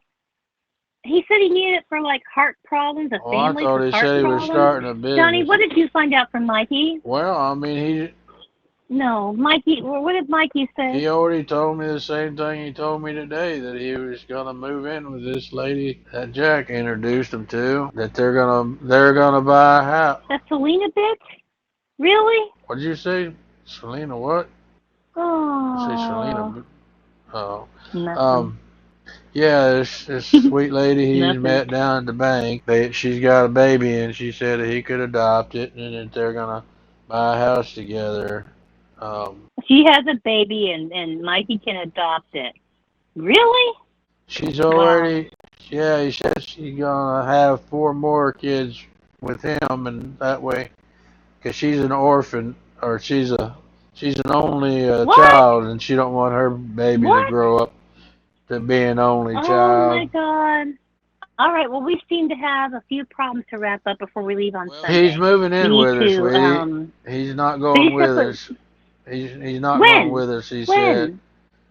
he needed it for like heart problems, a oh, I family thought for he heart said he was problems. starting a Johnny, business. what did you find out from Mikey? Well, I mean, No, Mikey, what did Mikey say? he already told me the same thing he told me today, that he was gonna move in with this lady that Jack introduced him to. That they're gonna buy a house. That Selena bitch? Really? What'd you say, Selena? What? You say Selena? Oh, Oh, nothing. um, yeah, this sweet lady he's Nothing. met down at the bank. She's got a baby, and she said that he could adopt it, and that they're gonna buy a house together. Um, She has a baby and Mikey can adopt it. Really? she's Wow. already, yeah, he says she's gonna have 4 more kids with him, and that way, because she's an orphan, or she's an only What? child, and she don't want her baby to What? grow up to be an only Oh my child. God. All right. Well, we seem to have a few problems to wrap up before we leave on Well, he's Sunday. moving We in need with her, to. sweetie. He's not So you going said, with but us. He's not going when? with us. He said When?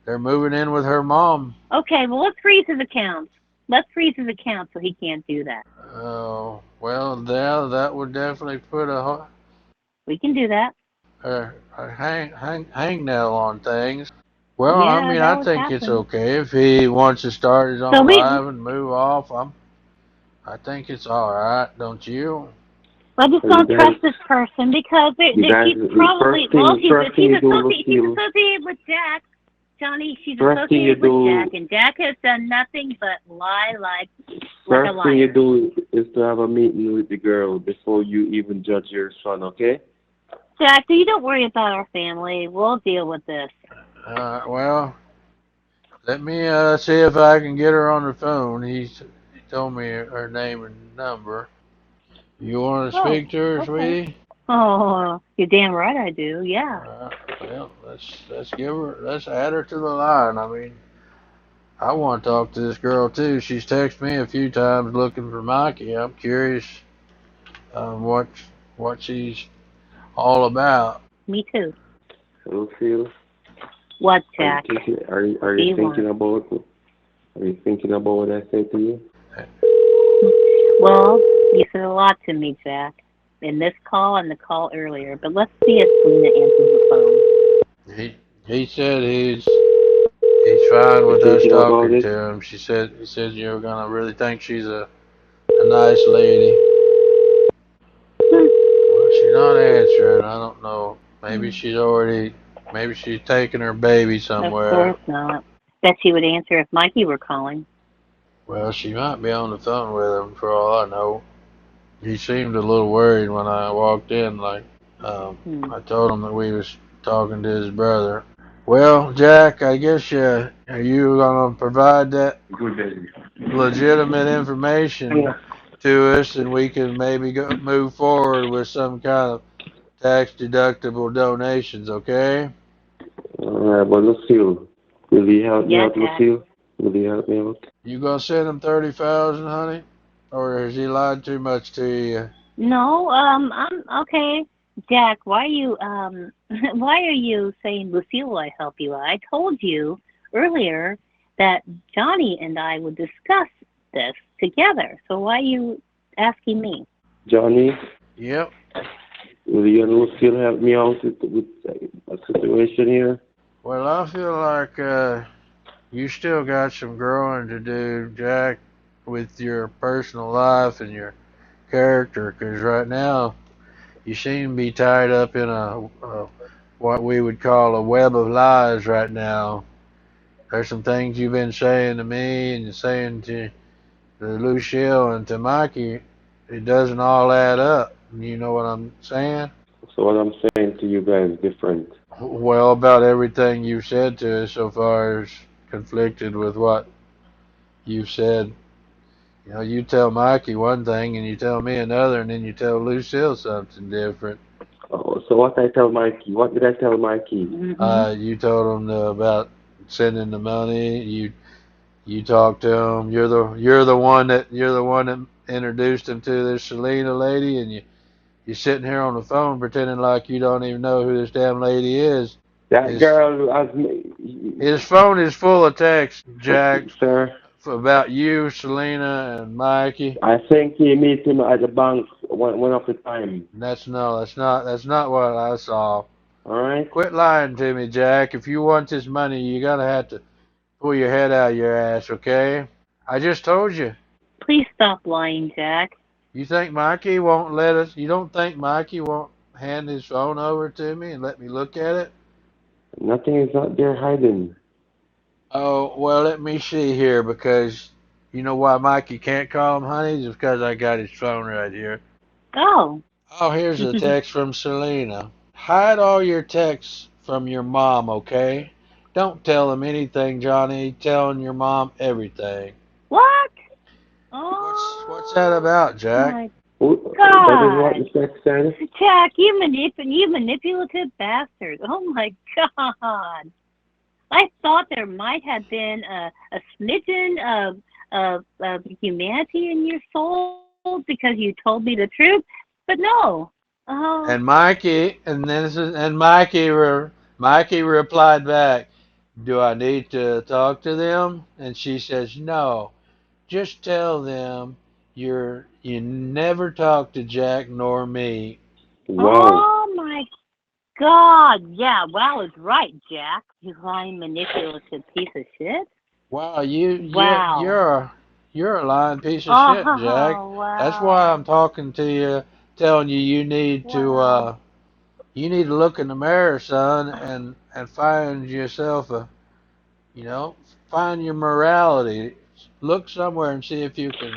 they're moving in with her mom. Okay. Well, let's freeze his account. Let's freeze his account so he can't do that. Oh, well, yeah, that would definitely put We can do that. a hangnail on things. Well, I Yeah, mean, that I would think it's happen. okay if he wants to start his So own we. life and move off. I think it's all right, don't you? I just So you don't guys, trust this person because she's the probably well. first thing She's you do, associated. She's Lucille, associated with Jack. Johnny, she's first thing you associated with Jack, do, and Jack has done nothing but lie like a first thing you liar. do is to have a meeting with the girl before you even judge your son, okay? Jack, you don't worry about our family. We'll deal with this. Well, let me see if I can get her on the phone. He told me her name and number. You want to Oh, speak to her, okay. sweetie? Oh, you're damn right I do. Yeah. Well, let's add her to the line. I mean, I want to talk to this girl too. She's texted me a few times looking for Mikey. I'm curious what she's all about. Me too. Lucille, What, are you Jack? thinking? What do you want? Are you thinking about what I said to you? Well, you said a lot to me, Jack, in this call and the call earlier. But let's see if Selena answers the phone. He said he's fine You with us thinking about talking it? to him. He said you're gonna really think she's a nice lady. Hmm. Well, she's not answering. I don't know. Hmm. Maybe she's taking her baby Of somewhere. course not. Bet she would answer if Mikey were calling. Well, she might be on the phone with him for all I know. He seemed a little worried when I walked in. Hmm. I told him that we was talking to his brother. Well, Jack, I guess are you gonna provide that Good day. legitimate information to us, and we can maybe move forward with some kind of tax deductible donations? Okay? But Lucille, will you help me Yeah, out, Jack. Lucille? Will you help me out? You gonna send him 30,000, honey, or has he lied too much to you? No, I'm okay. Jack, why are you why are you saying Lucille will I help you? I told you earlier that Johnny and I would discuss this together. So why are you asking me? Johnny, Yep. will you and Lucille help me out with a situation here? Well, I feel like you still got some growing to do, Jack, with your personal life and your character, because right now you seem to be tied up in a what we would call a web of lies right now. There's some things you've been saying to me and you're saying to Lucille and to Mikey. It doesn't all add up. You know what I'm saying? So what I'm saying to you guys is different. Well, about everything you've said to us so far is conflicted with what you've said. You know, you tell Mikey one thing and you tell me another, and then you tell Lucille something different. Oh, so what I tell Mikey? What did I tell Mikey? Mhm. You told him about sending the money. You talked to him. You're the one that introduced him to this Selena lady, and you're sitting here on the phone pretending like you don't even know who this damn lady is. That His girl has his phone is full of texts, Jack, sir. about you, Selena, and Mikey. I think he meet him at the bank one of the time. That's not what I saw. All right. Quit lying to me, Jack. If you want this money, you're gonna have to pull your head out of your ass, okay? I just told you. Please stop lying, Jack. You think Mikey won't let us? You don't think Mikey won't hand his phone over to me and let me look at it? Nothing is out there hiding. Oh, well, let me see here because you know why Mikey can't call him honey? It's because I got his phone right here. Oh. Oh, here's a text from Selena. Hide all your texts from your mom, okay? Don't tell him anything, Johnny. Telling your mom everything. What? What's that Oh about, Jack? my That is what God. the text said. Jack, you manipulative bastard. Oh my God. I thought there might have been a smidgen of humanity in your soul because you told me the truth, but no. Oh, And Mikey, and Mikey replied back, "Do I need to talk to them?" And she says, "No, just tell them you never talk to Jack nor me." Wow. oh my God. Yeah, wow is right, Jack. You lying, manipulative piece of shit. Wow, Wow. you're a lying piece of shit, Jack. Oh, That's why wow. I'm talking to you, telling you Wow. you need to look in the mirror, son, and find yourself you know, find your morality. Look somewhere and see if you can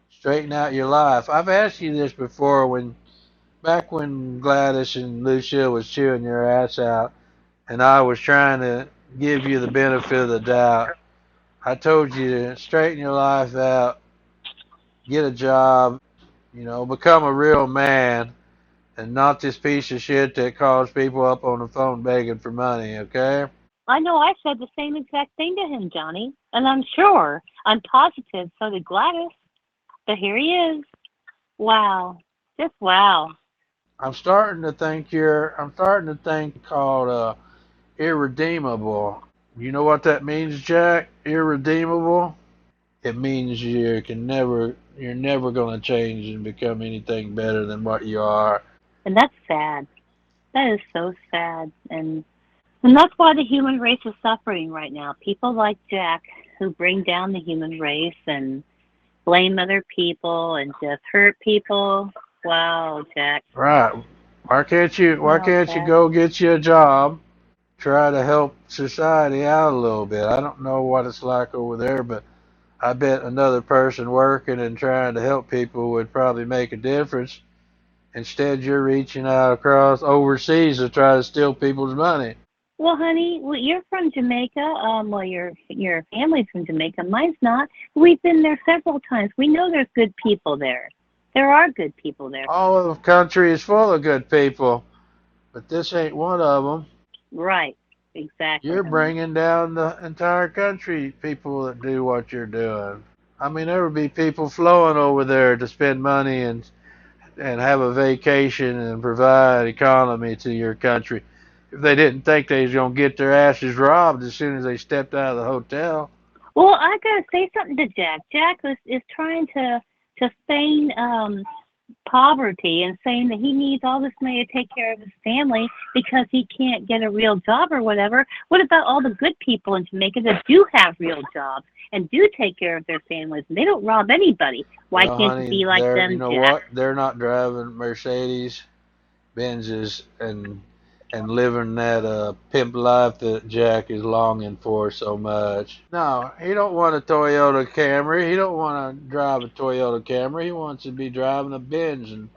straighten out your life. I've asked you this before back when Gladys and Lucille was chewing your ass out, and I was trying to give you the benefit of the doubt. I told you to straighten your life out, get a job, become a real man, and not this piece of shit that calls people up on the phone begging for money, okay? I know I said the same exact thing to him, Johnny. And I'm sure, I'm positive, so did Gladys. But here he is. Wow. Just wow. I'm starting to think called irredeemable. You know what that means, Jack? Irredeemable? It means you're never gonna change and become anything better than what you are. And that's sad. That is so sad. And And that's why the human race is suffering right now. People like Jack who bring down the human race and blame other people and just hurt people. Wow, Jack. Right. Why Wow, can't you Jack. go get you a job, try to help society out a little bit? I don't know what it's like over there, but I bet another person working and trying to help people would probably make a difference. Instead, you're reaching out across overseas to try to steal people's money. Well, honey, well, you're from Jamaica. Well, your family's from Jamaica. Mine's not. We've been there several times. We know there's good people there. There are good people there. All of the country is full of good people, but this ain't one of them. Right. Exactly, You're honey. bringing down the entire country, people that do what you're doing. I mean, there would be people flowing over there to spend money and have a vacation and provide economy to your country if they didn't think they was gonna get their asses robbed as soon as they stepped out of the hotel. Well, I gotta say something to Jack. Jack is trying to feign poverty and saying that he needs all this money to take care of his family because he can't get a real job or whatever. What about all the good people in Jamaica that do have real jobs and do take care of their families and they don't rob anybody? Why Well, can't you honey, be like they're you them, know Jack? what? They're not driving Mercedes Benzes and living that pimp life that Jack is longing for so much. No, he don't want a Toyota Camry. He don't want to drive a Toyota Camry. He wants to be driving a Benz and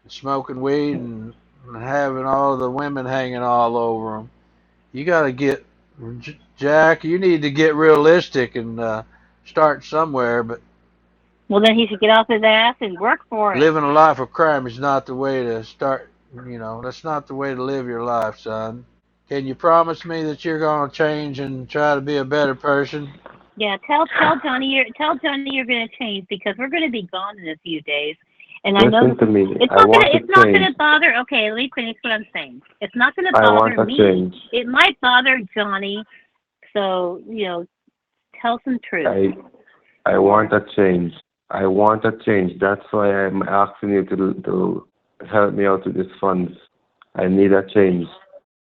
smoking weed and having all the women hanging all over him. You got to get Jack. You need to get realistic and start somewhere. But Well, then he should get off his ass and work for it. living a life of crime is not the way to start. That's not the way to live your life, son. Can you promise me that you're going to change and try to be a better person? Yeah, tell Johnny you're gonna change because we're gonna be gone in a few days, and I know Listen to me. I want to it's not change. gonna bother. Okay, let me finish what I'm saying. It's not gonna I want bother a me. change. It might bother Johnny. So tell some truth. I I want a change. I want a change. That's why I'm asking you to help me out with these funds. I need a change.